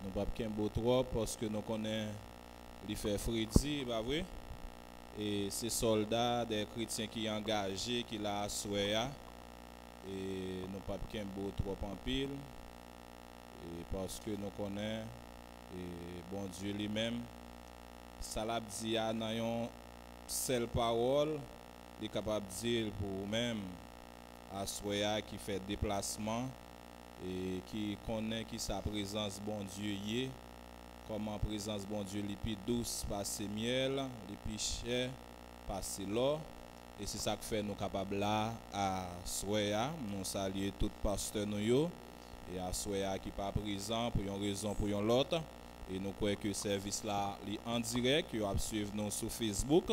Nous pas qu'un beau trop parce que nous connaissons les fait Freddy, pas vrai? Et ces soldats, des chrétiens qui sont engagés, qui l'a assuré, et nous pas qu'un beau trop en pile, et parce que nous connaissons, et bon Dieu lui-même, ça l'a dit dans une seule parole, il est capable de dire pour vous-même, assuré qui fait déplacement, et qui connaît qui sa présence bon Dieu y est, comment présence bon Dieu les plus douce passer miel, les plus cher passer l'eau, et c'est ça que fait nous capables là à Soya, nous saluer tout pasteur nous yo, et à Soya qui pas présent pour une raison pour une autre, et nous croyons que le service là est en direct, qui va suivre nous sur Facebook,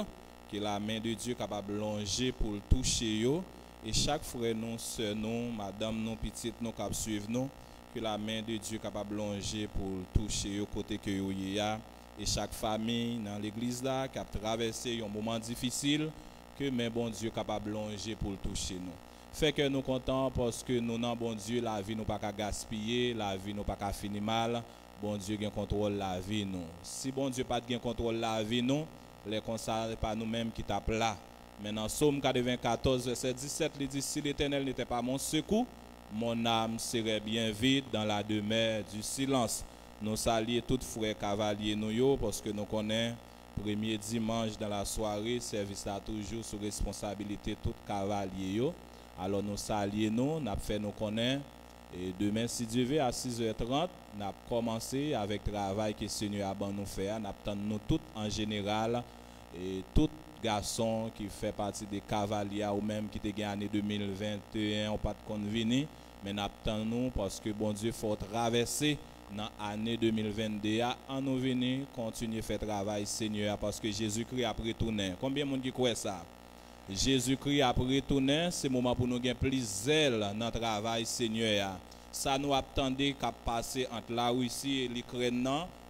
que la main de Dieu capable de longer pour le toucher yo. Et chaque frère nous, sœur nous, madame nous, petite nous, qui suivent nous, que la main de Dieu capable de longer pour toucher au côté que yo y a. Et chaque famille dans l'église là, qui a traversé un moment difficile, que mais bon Dieu capable de longer pour toucher nous. Fait que nous contents parce que nous non bon Dieu, la vie nous pas qu'à gaspiller, la vie nous pas qu'à finir mal. Bon Dieu gain contrôle la vie nous. Si bon Dieu pas gain contrôle la vie nous, les consacrés pas nous-mêmes qui tape là. Maintenant, Psaume 94, verset 17, il dit, si l'Éternel n'était pas mon secours, mon âme serait bien vide dans la demeure du silence. Nous saluons tous frères cavaliers nous, parce que nous connaissons, premier dimanche dans la soirée, service là toujours sous responsabilité tout cavalier. Alors nous saluons, nous avons fait nous connaître. Et demain, si Dieu veut, à 6h30, nous avons commencé avec le travail que le Seigneur a nous fait. Nous avons nous tous en général, et tout garçon qui fait partie des cavaliers ou même qui était gagné 2021 ou pas de convenu, mais nous attendons parce que bon Dieu faut traverser dans l'année 2022 en nous venir continuer à faire travail Seigneur parce que Jésus-Christ a retourné. Combien de monde qui croit ça? Jésus-Christ a retourné, c'est le moment pour nous gagner plus zèle dans le travail Seigneur. Ça nous attendait qu'à passer entre la Russie et l'Ukraine,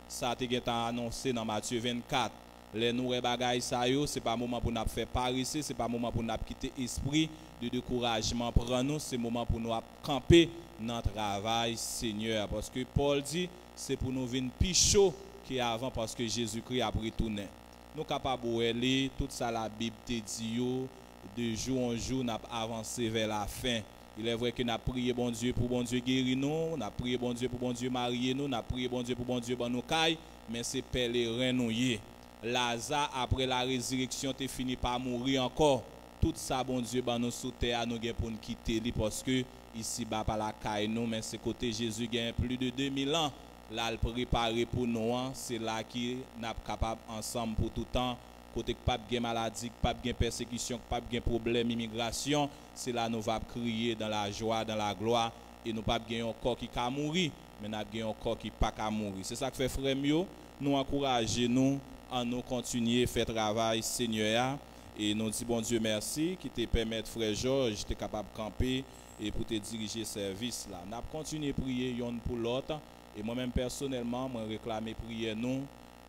ça a été annoncé dans Matthieu 24. Les nouvelles bagailles, c'est pas le moment pour nous faire Paris, c'est pas le moment pour nous quitter l'esprit de découragement pour nous, c'est le moment pour nous camper dans le travail, Seigneur. Parce que Paul dit, c'est pour nous venir plus chaud qu'avant parce que Jésus-Christ a retourné. Nous sommes capables de lire tout ça, la Bible te dit, de jour en jour, nous avons avancé vers la fin. Il est vrai que nous avons prié bon Dieu pour bon Dieu guérir nous, nous avons prié bon Dieu pour bon Dieu marier nous, nous avons prié bon Dieu pour bon Dieu ban nous caille, mais c'est pèlerin nous y est. Lazare, après la résurrection, tu fini par mourir encore. Tout ça, bon Dieu, ben nous sous terre, nous avons pour nous quitter parce que ici, bah, pas la caille, nous, mais c'est côté Jésus qui a plus de 2000 ans. Là, il préparé pour nous, c'est là qui n'a capable ensemble pour tout temps. Côté que pas de maladie, pas de persécution, pas de problème immigration, c'est là nous va crier dans la joie, dans la gloire, et nous pas de un corps qui a mourir, mais nous avons un corps qui pas qu'à mourir. C'est ça que fait frère mieux, nous encourager nous à nous continuer à faire travail Seigneur et nous disons bon Dieu merci qui te permet frère Georges de capable de camper et pour te diriger service là. Nous continuer à prier l'un pour l'autre et moi-même personnellement moi réclamer prier nous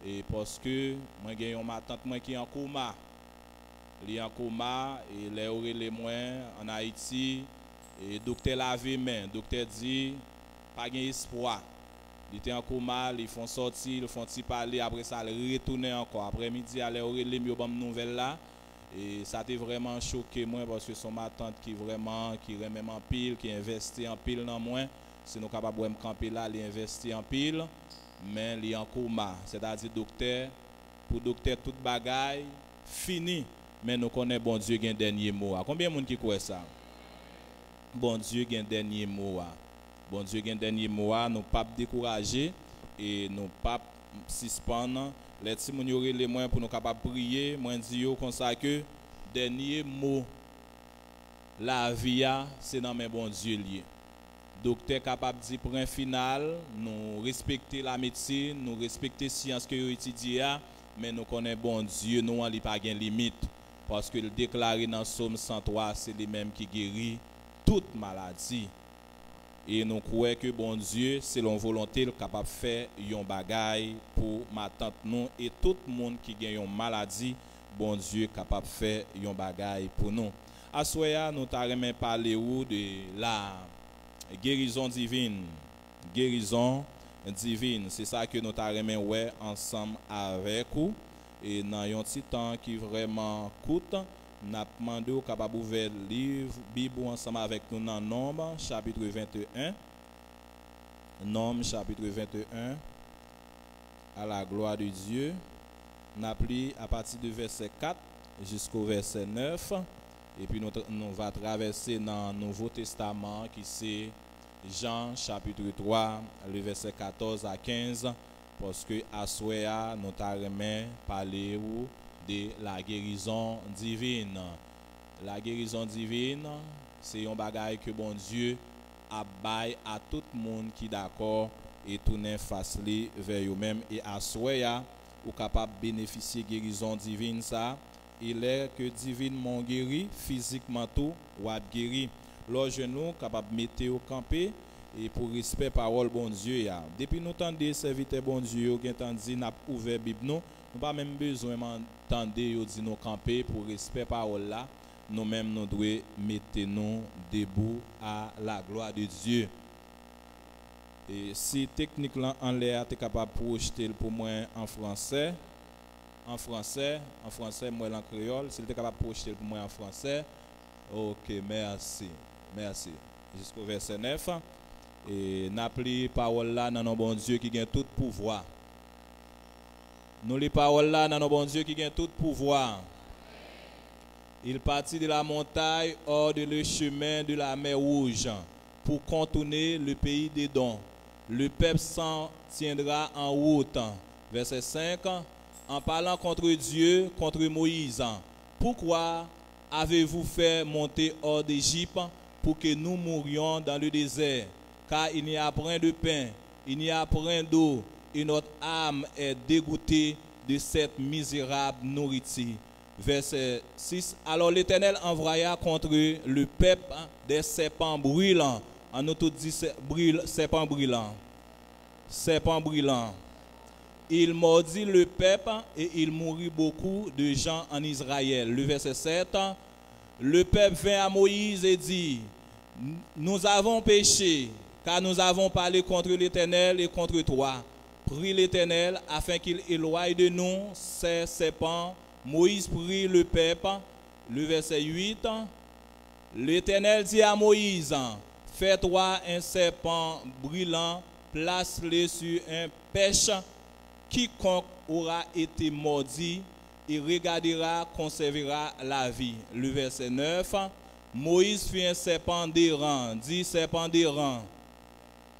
et parce que moi j'ai ma tante moi qui est en coma. Elle est en coma et les moins en Haïti et docteur lavé main, docteur dit pas gain espoir. Il était en coma, ils font sortir, ils font parler, après ça, ils retournent encore. Après-midi, ils ont eu une nouvelle là. Et ça a vraiment choqué moi parce que c'est ma tante qui vraiment, qui remet en pile, qui investit en pile dans moi. Si nous sommes capables de camper là, il investit en pile, mais il est en coma. C'est-à-dire, docteur, pour docteur, toute bagaille, fini. Mais nous connaissons bon Dieu qui a un dernier mot. Combien de monde qui croit ça? Bon Dieu qui a un dernier mot. Bon Dieu, un dernier mot, nous ne pas décourager et nous ne pas suspendre. Les petits gens qui les moyens pour nous capables de prier. Moi, je dis comme ça que dernier mot, la vie, c'est dans mes bon Dieu lié. Docteur capable de dire pour un final, nous respecter la médecine, nous respecter la science que nous étudions, mais nous connaissons bon Dieu, nous n'avons pas de limite. Parce que le déclaré dans Psaume 103, c'est les mêmes qui guérit toute maladie. Et nous croyons que bon Dieu, selon volonté, est capable de faire un bagage pour ma tante nous et tout le monde qui a une maladie, bon Dieu est capable de faire un bagage pour nous. À ce moment, nous avons parlé de la guérison divine. Guérison divine. C'est ça que nous t'arrêtons ouais ensemble avec vous. Et dans un petit temps qui vraiment coûte, nous avons demandé au capable ouvrir le livre Bible ensemble avec nous dans Nombre chapitre 21. Nombre chapitre 21. À la gloire de Dieu. Nous avons pris à partir du verset 4 jusqu'au verset 9. Et puis nous va traverser dans le Nouveau Testament qui c'est Jean chapitre 3, le verset 14 à 15. Parce que à Soya, nous t'arrêtons parler de la guérison divine. La guérison divine, c'est un bagage que bon Dieu a bail à tout le monde qui est d'accord et tourner face vers eux-mêmes. Et à Soya, ou capable de bénéficier de guérison divine ça. Il est que divinement guéri, physiquement tout, ou a guéri. Lorsque nous capable de mettre au campé et pour respect parole bon Dieu ya. Depuis nous tendez serviteur bon Dieu, qui entendu n'a ouvert Bible nous pas même besoin d'entendre yo dit nous camper pour respect parole là. Nous même nous devons mettre nous debout à la gloire de Dieu. Et si technique là en l'air tu es capable de projeter pour moi en français. En français, moi en créole, s'il était capable de projeter pour moi en français. OK, merci. Merci. Jusqu'au verset 9. Et n'a pris parole là dans nos bon Dieu qui gagne tout pouvoir. Nous les paroles là dans nos bon Dieu qui gagne tout pouvoir. Il partit de la montagne hors de le chemin de la mer Rouge pour contourner le pays des dons. Le peuple s'en tiendra en route. Verset 5. En parlant contre Dieu, contre Moïse. Pourquoi avez-vous fait monter hors d'Égypte pour que nous mourions dans le désert? Car il n'y a point de pain, il n'y a point d'eau, et notre âme est dégoûtée de cette misérable nourriture. Verset 6. Alors l'Éternel envoya contre le peuple des serpents brûlants. En nous tout dit serpents brûlants. Serpents brûlants. Il mordit le peuple et il mourut beaucoup de gens en Israël. Le verset 7. Le peuple vint à Moïse et dit, nous avons péché, car nous avons parlé contre l'Éternel et contre toi. Prie l'Éternel afin qu'il éloigne de nous ces serpents. Moïse prie le peuple. Le verset 8. L'Éternel dit à Moïse, fais-toi un serpent brûlant, place-le sur un pêche. Quiconque aura été mordi et regardera conservera la vie. Le verset 9. Moïse fit un serpent d'airain. Dit serpent d'airain.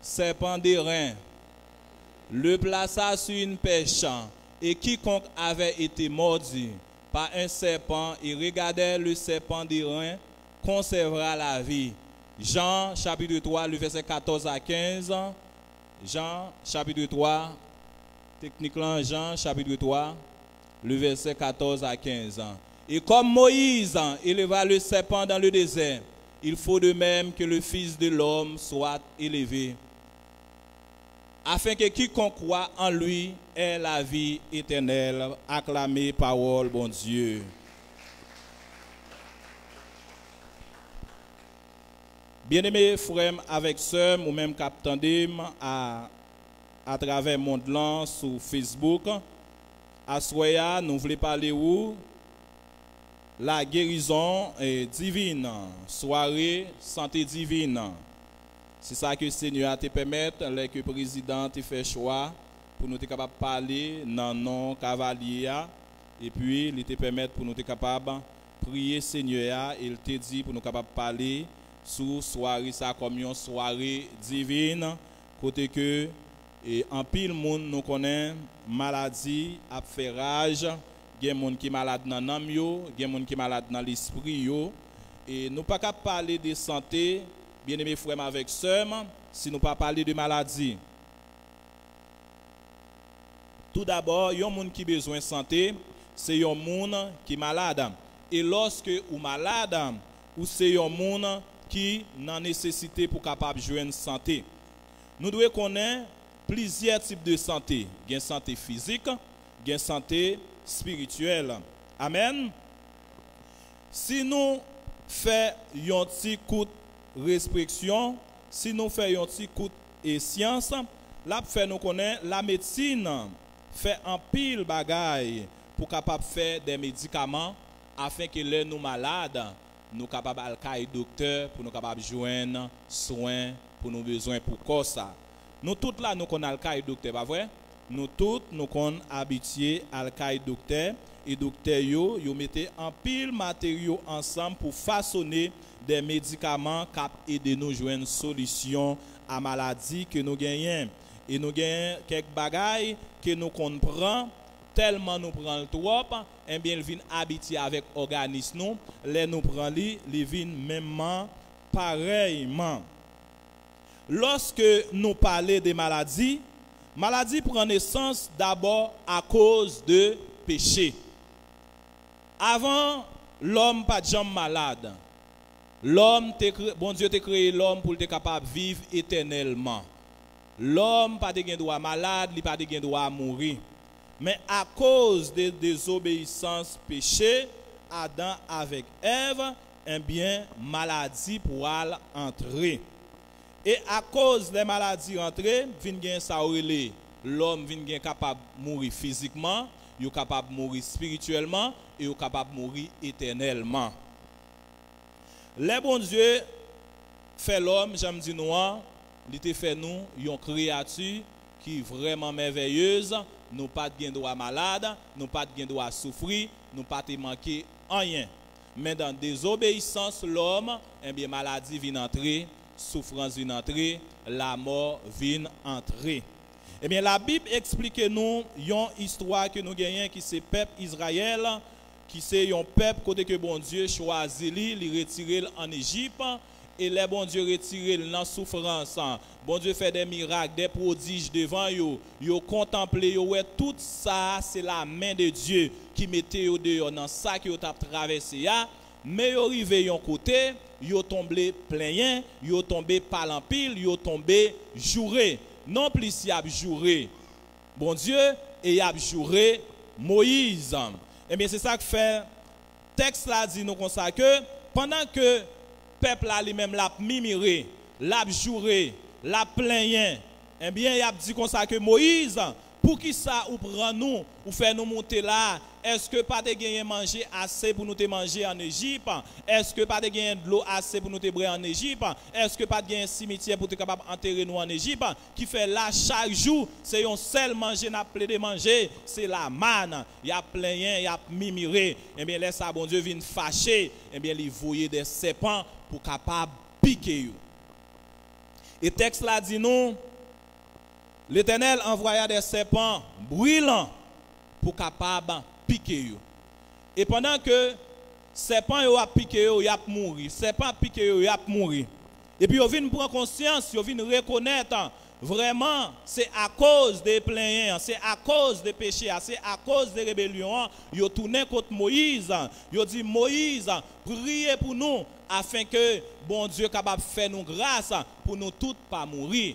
Serpent d'airain. Le plaça sur une pêche. Et quiconque avait été mordi par un serpent et regardait le serpent d'airain conservera la vie. Jean chapitre 3, le verset 14 à 15. Jean chapitre 3. Techniquement, Jean chapitre 3, le verset 14 à 15. Et comme Moïse éleva le serpent dans le désert, il faut de même que le Fils de l'homme soit élevé, afin que quiconque croit en lui ait la vie éternelle. Acclamez parole, bon Dieu. Bien-aimés frères avec sœurs, ou même capitaine à travers mon monde sur Facebook, à Soya, nous voulons parler où la guérison divine, soirée santé divine. C'est ça que le Seigneur te permet, que le président te fait choix pour nous être capable de parler dans non cavalier et puis il te permet pour nous être capable de prier Seigneur, il te dit pour nous capable de parler sur soirée ça comme une soirée divine côté que et en pile monde nous connaît maladie a fait rage, il y a monde qui malade dans l'âme yo, il y a monde qui malade dans l'esprit yo et nous pas capable parler de santé bien-aimés frères avec sœurs si nous pas parler de maladie. Tout d'abord, il y a un monde qui a besoin de santé, c'est un monde qui est malade. Et lorsque vous êtes malade, c'est un monde qui a nécessité pour capable de jouer une santé. Nous devons connaître plusieurs types de santé. Il y a une santé physique, il y a une santé spirituelle. Amen. Si nous faisons un petit coup de restriction, si nous faisons un petit coup de science, là fait nous connaître la médecine fait un pile bagaille pour capable faire des médicaments afin que les nous malades nous capables aller docteur pour nous capables joindre soins pour nos besoins pour corps ça. Nous toutes là nous connaissons le docteur pas vrai? Nous toutes nous sommes habitués à le docteur et docteur yo mettez en pile matériaux ensemble pour façonner des médicaments qui aident nous joindre une solution à maladie que nous gagnons. Et nous gagnons quelques bagailles que nous comprenons tellement nous prenons trop, et bien il vient habitué avec l'organisme nous, les nous prenons li vient même pareillement. Lorsque nous parlons de maladies, maladie prend naissance d'abord à cause de péché. Avant, l'homme pas jamais malade. L'homme, bon Dieu t'a créé l'homme pour être capable de vivre éternellement. L'homme pas de droit malade, il pas de droit à mourir. Mais à cause de désobéissance péché, Adam avec Ève, eh bien maladie pourra entrer. Et à cause des maladies rentrées, l'homme vient capable de mourir physiquement, il est capable de mourir spirituellement et il est capable de mourir éternellement. Le bon Dieu fait l'homme, j'aime dire nous, il fait nous une créature qui est vraiment merveilleuse. Nous pas de droit malade, nous pas de droit souffrir, nous pas de manquer rien. Mais dans désobéissance l'homme, eh bien maladie vient entrer, souffrance vient entrer, la mort vient entrer. Eh bien la Bible explique nous une histoire que nous gagnons qui c'est peuple Israël, qui c'est un peuple côté que bon Dieu choisit li retirer en Égypte. Et les bon Dieu retiré dans souffrance. Bon Dieu fait des miracles, des prodiges devant eux. Yo contemplé, yo ouais, tout ça, c'est la main de Dieu qui mettait au dehors dans ça qui yo t'a traversé. Mais yo arrivé yon côté, yo tombé plein, yo tombé par l'empile, yo tombé juré. Non plus y a juré bon Dieu et y a juré Moïse. Et bien c'est ça que fait texte là dit nous comme ça que pendant que peuple là lui-même l'a mimiré, l'a juré, l'a plaigné, eh bien il a dit comme ça que Moïse, pour qui ça ou prend nous ou fait nous monter là, est-ce que pas de gagner manger assez pour nous te manger en Égypte? Est-ce que pas de gagner de l'eau assez pour nous te boire en Égypte? Est-ce que pas de gagner un cimetière pour te capable enterrer nous en Égypte? Qui fait là chaque jour, c'est un seul manger n'a plaidé manger, c'est la manne. Il y a plaigné, il y a mimiré. Eh bien laisse ça bon Dieu vient fâcher, eh bien il voyait des serpents pour capable piquer. Et texte là dit nous l'Éternel envoya des serpents brûlants pour capable piquer. Et pendant que serpent yo a piqué yo, y a mourir. Serpent piqué yo, y a mourir. Et puis yo vinn prendre conscience, yo vinn reconnaître vraiment c'est à cause des plaintes, c'est à cause des péchés, c'est à cause des rébellions, yo tourné contre Moïse. Yo dit Moïse, priez pour nous afin que bon Dieu capable faire nous grâce pour nous toutes pas mourir.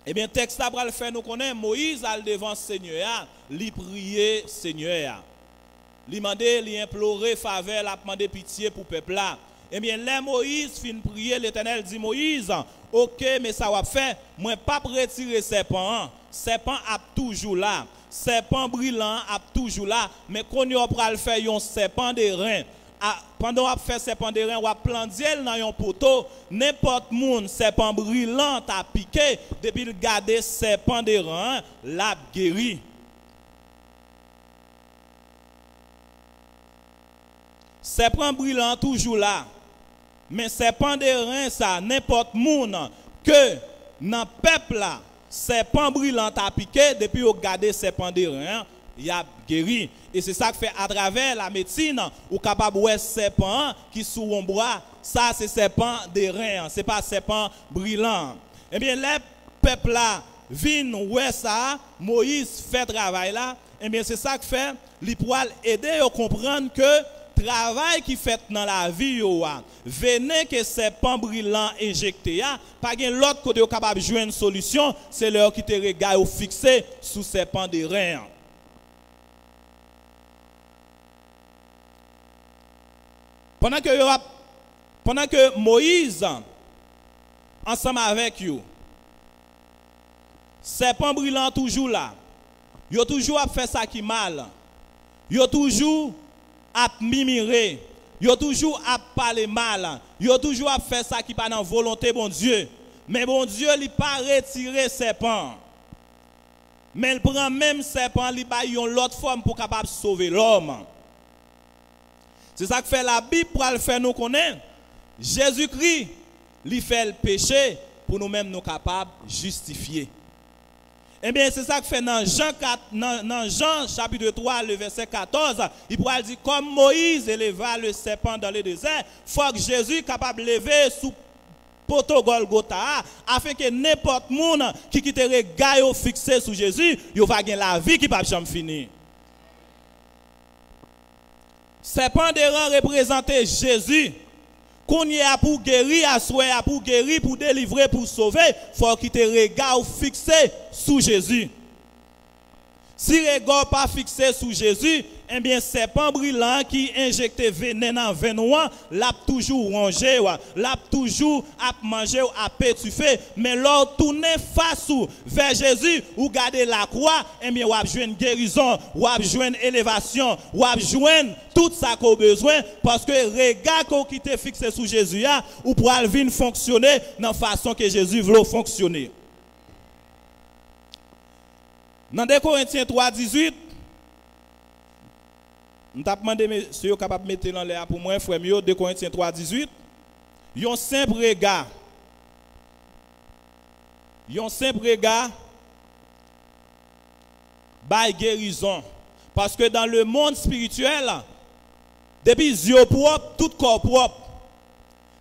Eh bien, texte à le faire nous connaît Moïse al devant Seigneur, lui prier Seigneur. Lui demander, lui implorer faveur, lui demander pitié pour le peuple là. Eh bien, là Moïse fin prier, l'Éternel dit Moïse, OK, mais ça va faire, moi pas retirer serpent. Serpent a toujours là. Serpent brillant a toujours là, mais qu'on y a le faire un serpent de rein. Pendant qu'on fait serpent de rein, on va planter dans un poteau, n'importe monde serpent brillant a piqué, depuis le garder serpent de rein, l'a guéri. Serpent brillant toujours là. Mais serpent de rein ça, n'importe monde que dans le peuple là, serpent brillant a piqué, depuis qu'on garder serpent de rein, il a guéri. Et c'est ça que fait à travers la médecine, ou capable de serpent qui sous un bras, ça c'est serpent de rein, c'est pas serpent brillant. Eh bien, les peuples là viennent ouais ça, Moïse fait travail là, eh bien c'est ça que fait, il pour aider à comprendre que travail qui fait dans la vie venez que serpent brillant injecté pas gain l'autre côté capable de jouer une solution, c'est leur qui te regarde ou fixé sous serpent de rein. Pendant que Moïse, ensemble avec vous, serpent brillant toujours là. Yo toujours à faire ça qui mal. Yo toujours à mimirer. Yo toujours à parler mal. Yo toujours à faire ça qui pas dans volonté bon Dieu. Mais bon Dieu il pas retirer serpent. Mais il prend même serpent, il ba yon l'autre forme pour capable sauver l'homme. C'est ça que fait la Bible pour le faire nous connaître. Jésus-Christ, il fait le péché pour nous-mêmes nous capables de justifier. Eh bien, c'est ça que fait dans Jean chapitre 3, le verset 14. Il pourra dire, comme Moïse éleva le serpent dans le désert, il faut que Jésus soit capable de lever sous poto Golgotha, afin que n'importe monde qui quitte le regard fixé sur Jésus, il va gagner la vie qui ne va jamais finir. Serpent de rang représentait Jésus. Qu'on y a pour guérir, à pour guérir, pour délivrer, pour sauver, il faut quitter le regard fixé sur Jésus. Si le regard pas fixé sur Jésus, eh bien, serpent brillant qui injecte venin dans venin, l'a toujours rongé, l'a toujours à manger, à pétufer. Mais lors tourner face vers Jésus, ou garder la croix, eh bien, ou a besoin de guérison, ou a besoin d'élévation, ou a besoin tout ça qu'on a besoin, parce que le regard qui est fixé sur Jésus, ou pour venir fonctionner dans la façon que Jésus veut fonctionner. Dans 2 Corinthiens 3, 18, je t'ai demandé si vous êtes capable de mettre dans l'air pour moi, frère, 2 Corinthiens 3, 18. Yon simple regard. Yon simple regard. By guérison. Parce que dans le monde spirituel, depuis yeux propres, tout corps propre.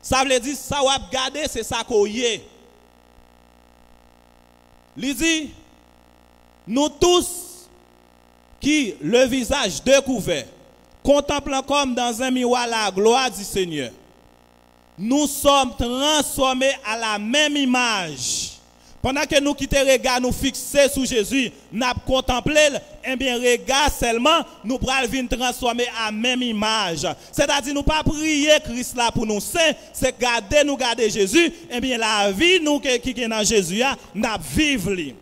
Ça veut dire, ça va garder, c'est ça qu'on y est. Il dit, nous tous qui, le visage découvert, contemplant comme dans un miroir la gloire du Seigneur, nous sommes transformés à la même image. Pendant que nous quittons le regard, nous fixés sur Jésus, nous contemplons, eh bien, regard seulement, nous pourrons venir transformer à la même image. C'est-à-dire, nous ne pas prier Christ là pour nous saints, c'est garder Jésus, eh bien, la vie nous qui est dans Jésus, nous vivons.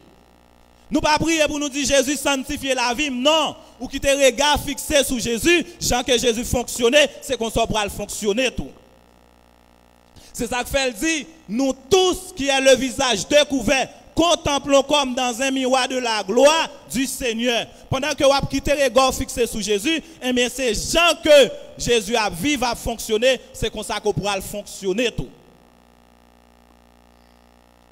Nous ne pas prier pour nous dire Jésus sanctifier la vie, non. Ou quitter le regard fixé sur Jésus, Jean que Jésus fonctionnait, c'est qu'on soit pour le fonctionner tout. C'est ça que fait dit, nous tous qui avons le visage découvert, contemplons comme dans un miroir de la gloire du Seigneur. Pendant que vous quittez le regard fixé sur Jésus, eh bien c'est Jean que Jésus a vivre, a fonctionner, c'est comme ça qu'on pourra le fonctionner tout.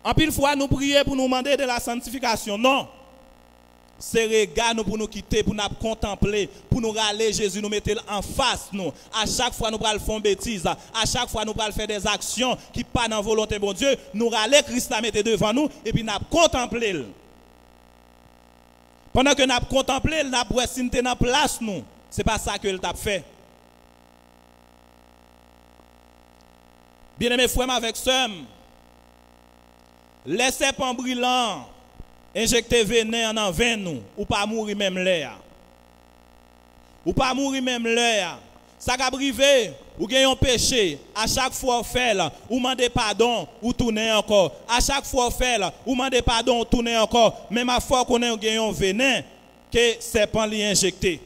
En pile fois, nous prions pour nous demander de la sanctification. Non. C'est regard nous pour nous quitter, pour nous contempler, pour nous râler Jésus, nous mettre en face. Nous. À chaque fois, nous allons faire des bêtises. À chaque fois, nous allons faire des actions qui ne sont pas dans la volonté de bon Dieu. Nous râler Christ la mettre devant nous et puis nous contempler. Pendant que nous contemplé, nous avons si nous sommes dans place. Ce n'est pas ça que nous avons fait. Bien-aimés frères avec sœurs, les serpents brillants, injecter venin en venin nous, ou pas mourir même l'air. Ou pas mourir même l'air. Ça va arriver, ou gagne un péché, à chaque fois fait ou demander pardon, ou tourner encore. À chaque fois fait ou demander pardon, ou tourner encore. Même à fois qu'on a gagné un venin, que serpent lui injecté.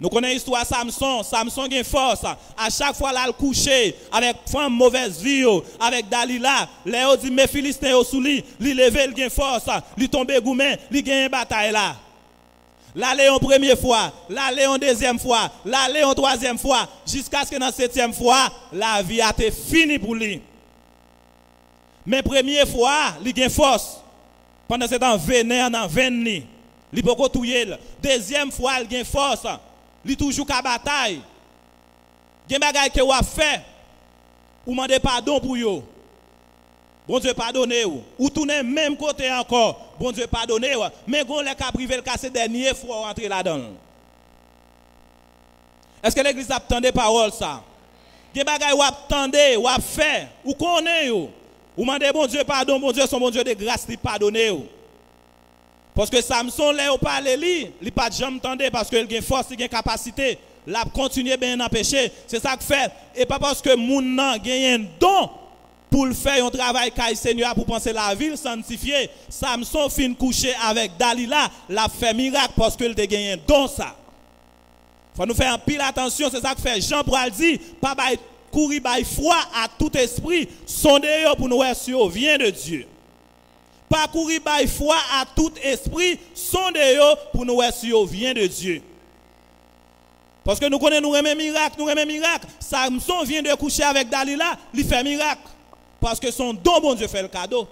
Nous connaissons l'histoire de Samson. Samson a une force. À chaque fois, il couché avec femme mauvaise vie, avec Dalila. Léo dit, mes Philistins sous lui, il levé, il a une force. Il tombe gourmet, il a une bataille là. Là, Léon première fois, là, Léon deuxième fois, là, Léon troisième fois, jusqu'à ce que dans la septième fois, la vie a été finie pour lui. Mais première fois, il a une force. Pendant ce temps, venin en venin. Il peut pas touiller. Deuxième fois, il a une force. Il toujours qu'à bataille. Il y a des choses que vous avez fait. Vous demandez pardon pour vous. Bon Dieu pardonnez vous. Ou tournez même côté encore. Bon Dieu pardonnez vous. Mais vous avez privé le casse dernier fois rentrer là-dedans. Est-ce que l'église a entendu des paroles ça? Il y a des choses que vous attendez, vous avez fait. Vous connaissez vous. Vous demandez bon Dieu pardon, bon Dieu son bon Dieu de grâce, il pardonnez vous. Parce que Samson, là, il parle, il n'a pas de jamais entendu parce qu'il a une force, il a une capacité. Il a continué bien à péché. C'est ça que fait. Et pas parce que mon nan gagne un don pour faire un travail caille Seigneur pour penser la ville sanctifiée. Samson fin coucher avec Dalila, l'a fait miracle parce qu'il a gagné un don ça. Faut nous faire un pile attention, c'est ça que fait Jean pour dire, pas courir by foi à tout esprit, sondez pour nous voir si vient de Dieu. Pas courir by foi à tout esprit, sondez pour nous voir si vient de Dieu. Parce que nous connaissons nous remet miracle. Samson vient de coucher avec Dalila, il fait miracle. Parce que son don, bon Dieu, fait le cadeau.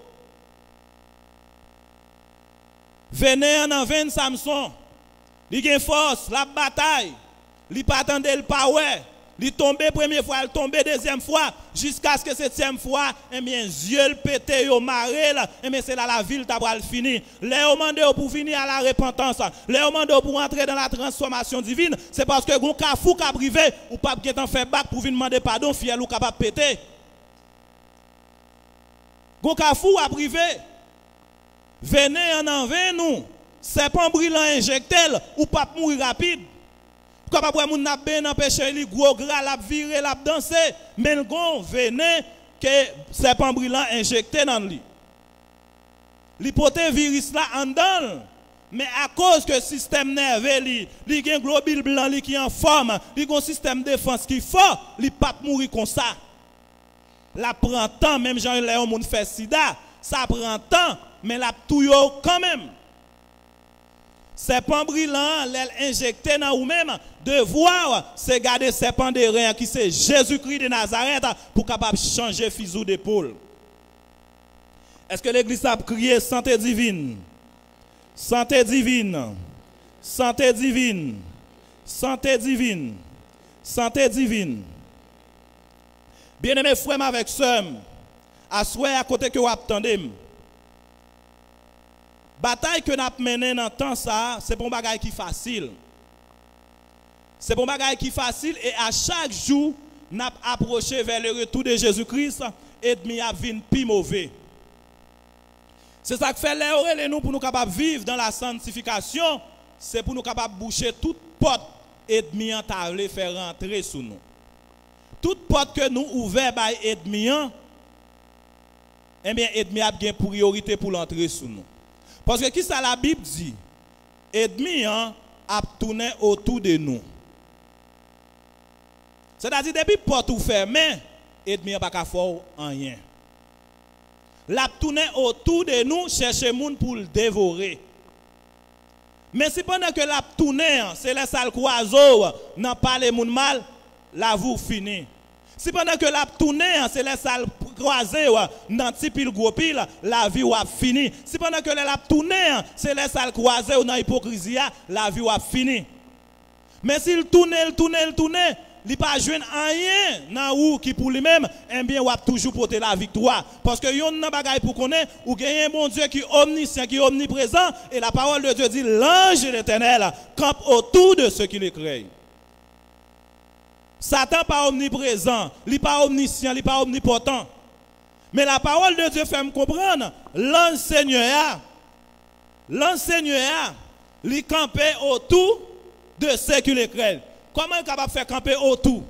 Venez en vain, Samson. Il a une force, la bataille. Il pas attendre le power. Il tombe première fois, il tombe deuxième fois, jusqu'à ce que septième fois, eh bien, yeux le pété, yo maré là, eh bien, c'est là la ville t'a le fini. Les demandé pour finir à la repentance, les demandé pour entrer dans la transformation divine, c'est parce que gon ka fou ka privé ou pas qui fait bac pour venir demander pardon, fiel ou capable péter. Gon ka fou a privé. Venez en envers nous, c'est pas brillant injecté ou pas mourir rapide. Capable moun n'a ben empêcher li gros gras la virer la danser mais gon venez que serpent brillant injecté dans lui. L'hypothèse virus là en dedans mais à cause que système nerveux li gen globule blanc li qui en forme, li gon système défense qui fort, li pas mourir comme ça. La prend temps même Jean Léon moun fait sida, ça prend temps mais la touyo quand même. Serpent brillant, l'aile injecté dans vous-même, devoir, c'est garder serpent de rein qui c'est Jésus-Christ de Nazareth pour capable changer fuseau d'épaule. Est-ce que l'église a crié santé divine? Santé divine. Santé divine. Santé divine. Santé divine. Bien-aimés frères avec sœurs, à souhait à côté que vous attendez. Bataille que nous avons menée dans le temps, c'est pour un bagage qui est facile. C'est pour un bagage qui est facile et à chaque jour, nous avons approché vers le retour de Jésus-Christ et nous avons plus mauvais. C'est ça que fait les nous pour nous capables de vivre dans la sanctification, c'est pour nous capables de boucher toute porte et nous en faire rentrer sous nous. Toute porte que nous ouvrons par ennemi, eh bien, ennemi a bien priorité pour l'entrer sous nous. Parce que qui ça la Bible dit? Ennemi a tourné autour de nous. C'est-à-dire depuis porte ou fermée, ennemi n'a pas qu'à faire rien. La tourné autour de nous, chercher monde pour le dévorer. Mais si pendant que la tourné, c'est les sales oiseaux, n'a pas les monde mal, la vous finit. Si pendant que la tournée, c'est les salles croisées, dans petit pile gros pile, la vie a fini. Si pendant que la tournée, c'est les salles croisées ou dans l'hypocrisie, la vie a fini. Mais s'il tourne, il pas joindre rien dans ou qui pour lui-même, eh bien, il va toujours porter la victoire. Parce que yon nan bagay pour connaître, ou gagne un bon Dieu qui est omniscient, qui est omniprésent, et la parole de Dieu dit, l'ange de l'Éternel campe autour de ceux qui le craignent. Satan pas omniprésent, il pas omniscient, il pas omnipotent. Mais la parole de Dieu fait me comprendre, l'enseigneur, il campe autour de ceux qui le craignent. Comment est capable de faire camper autour?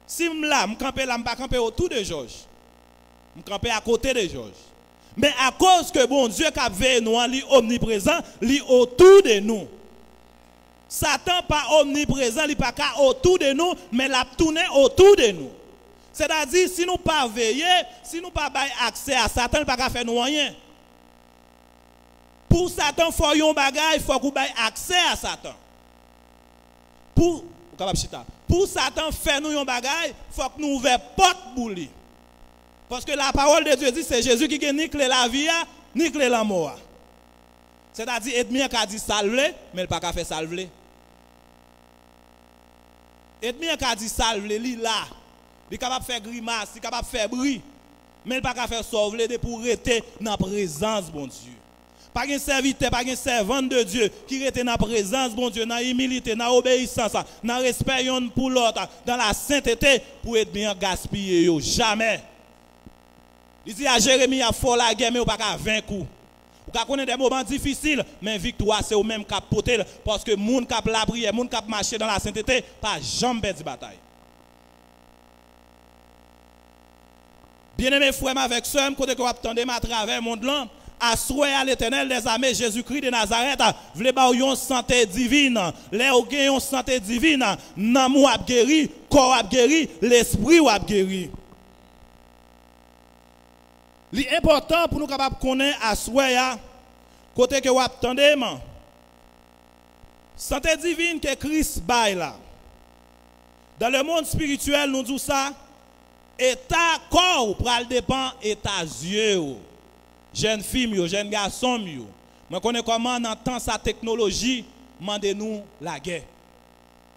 Si je suis campé là, je ne pas camper autour de Georges. Je camper à côté de Georges. Mais à cause que bon Dieu qui a veillé nous, il est omniprésent, il est autour de nous. Satan pas omniprésent, il n'est pas autour de nous, mais il a tourné autour de nous. C'est-à-dire, si nous ne pas veiller, si nous ne pas avoir accès à Satan, il ne peut pas faire nous rien. Pour Satan, il faut un bagage, il faut qu'on ait accès à Satan. Pour Satan faire nous un bagage, il faut que nous ouvrions porte pour lui. Parce que la parole de Dieu dit c'est Jésus qui a niqué la vie, niqué la mort. C'est-à-dire, ennemi a dit salver, mais il n'a pas fait salver. Ennemi a dit salver, il est là. Il est capable de faire grimace, il est capable de faire bruit. Mais il n'a pas faire sauver pour rester dans la présence, bon Dieu. Pas un serviteur, pas un servant de Dieu qui était dans la présence, bon Dieu, dans l'humilité, dans l'obéissance, dans le respect pour l'autre, dans la sainteté, pour être bien gaspillé. Jamais. Il dit à Jérémie, il a fait la guerre, mais il n'a pas 20 coups. Vous connaissez des moments difficiles, mais victoire, c'est au même cap porter. Parce que les gens qui ont la prière, les gens qui ont marché dans la sainteté, pas jamais perdre bataille. Bien-aimés frères avec sœurs, côté que vous attendez à travers le monde là, assoyez à l'Éternel des armées Jésus-Christ de Nazareth, voulez ba une santé divine, les ou gen une santé divine, namou a guéri, corps a guéri, l'esprit a guéri. L'important pour nous capable connaître assoyez côté que vous attendez santé divine que Christ baille là. Dans le monde spirituel, nous disons ça, état corps pral dépend état yeux. Jeune fille, jeune garçon, moi connais comment dans temps sa technologie, mandez-nous la guerre.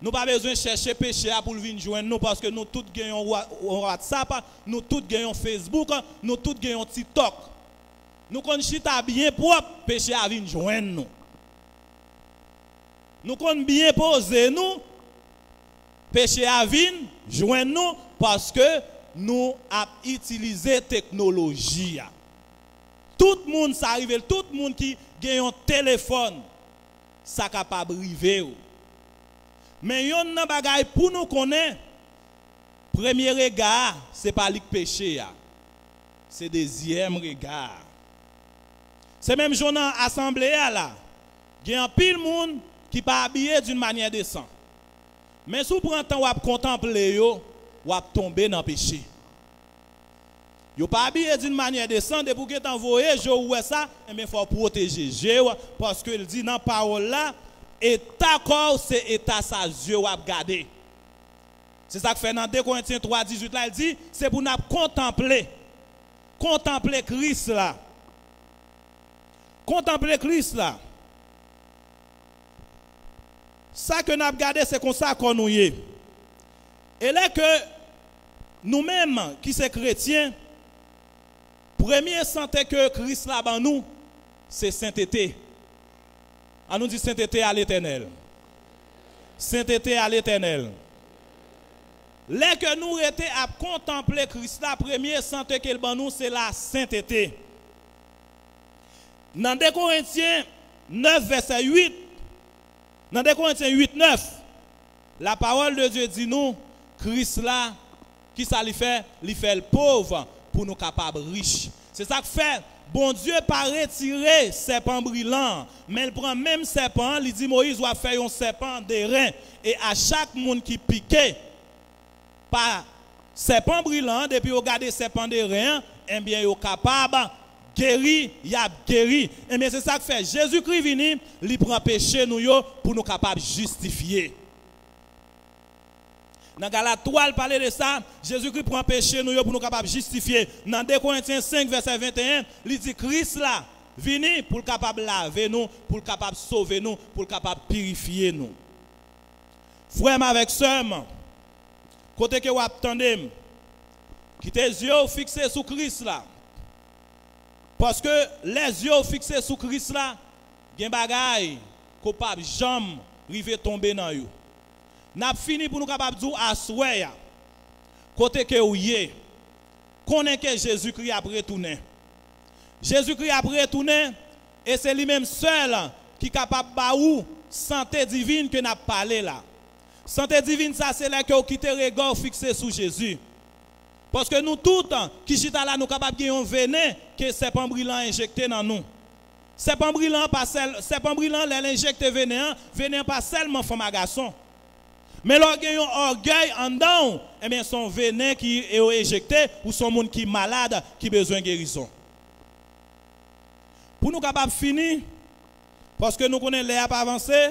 Nous pas besoin de chercher péché pour venir joindre nous parce que nous tous gagnons WhatsApp, nous tous gagnons Facebook, nous tous gagnons TikTok. Nous connaissons chita bien propre, péché à venir joindre nous. Nous connaissons bien poser nous, péché à venir joindre nous parce que nous avons utilisé la technologie. Tout le monde s'arrive, tout le monde qui a un téléphone, ça capable d'arriver. Mais il y a un bagage pour nous connaître. Premier regard, ce n'est pas le péché. C'est deuxième regard. C'est même jour dans l'assemblée là. Il y a un pile monde qui pas habillé d'une manière décente. Mais si vous prenez le temps de contempler, vous tomber dans le péché. Vous pas habillé d'une manière décente, et pour que vous envoyez, ça, il faut protéger. Parce qu'il dit dans la parole là, état corps, c'est état sa yeux à regarder. C'est ça que fait dans 2 Corinthiens 3, 18 là, il dit, c'est pour nous contempler. Contempler Christ là. Contempler Christ là. Ça que nous avons regardé, c'est comme ça qu'on nous y est. Et là que nous-mêmes, qui sommes chrétiens, premier santé que Christ là ban nous, c'est sainteté. On nous dit sainteté à l'Éternel. Sainteté à l'Éternel. Là que nous étions à contempler Christ là, premier santé qu'il ban nous, c'est la sainteté. Dans 2 Corinthiens 9, verset 8, dans 2 Corinthiens 8, 9, la parole de Dieu dit nous, Christ là, qui ça lui fait? Il fait le pauvre pour nous capables riches. C'est ça que fait. Bon Dieu pas retirer serpent brillant, mais il prend même serpent, il dit Moïse doit faire un serpent de rein. Et à chaque monde qui piquait par serpent brillant, depuis vous regardez serpent de rein, eh bien, il est capable guéri, il a guéri. Et bien c'est ça que fait. Jésus-Christ venu, il prend péché nous pour nous capables de justifier. Dans Galates 3, il parlait de ça. Jésus-Christ prend péché nous pour nous capables de justifier. Dans 2 Corinthiens 5, verset 21, il dit Christ là, venu pour le capable de laver nous, pour le capable de sauver nous, pour le capable de purifier nous. Frère avec sœur, côté que vous attendez, qui tes yeux fixés sur Christ là. Parce que les yeux fixés sur Christ là, il y a des bagailles qu'on ne jamais arriver tomber dans eux. N'a fini pour nous capables de dire à souhait côté que vous y connaît que Jésus-Christ a retourné. Jésus-Christ a retourné et c'est lui-même seul qui est capable de santé divine que n'a parlé là. Santé divine ça c'est là que vous quittez le regard fixé sur Jésus. Parce que nous tous qui sommes là nous capables de un venin que serpent brillant injecté dans nous. Serpent brillant l'injecte venin pas seulement femme à garçon. Mais lorsqu'il y a un orgueil en dedans, eh bien, son venin qui est éjecté ou son monde qui est malade, qui a besoin de guérison. Pour nous capables de finir, parce que nous connaissons les pas avancé,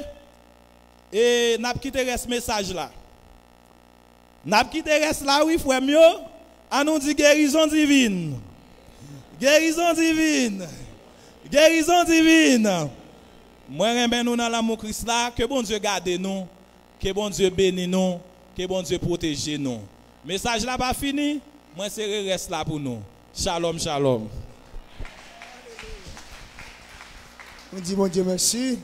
et nous avons quitté ce message là. Nous avons quitté ce là, oui, frère mieux, à nous dire guérison divine. Guérison divine. Guérison divine. Moi, j'aime nous dans l'amour Christ là, que bon Dieu garde nous. Que bon Dieu bénisse nous, que bon Dieu protège nous. Message là pas fini, moi c'est reste là pour nous. Shalom, shalom. On dit bon Dieu merci.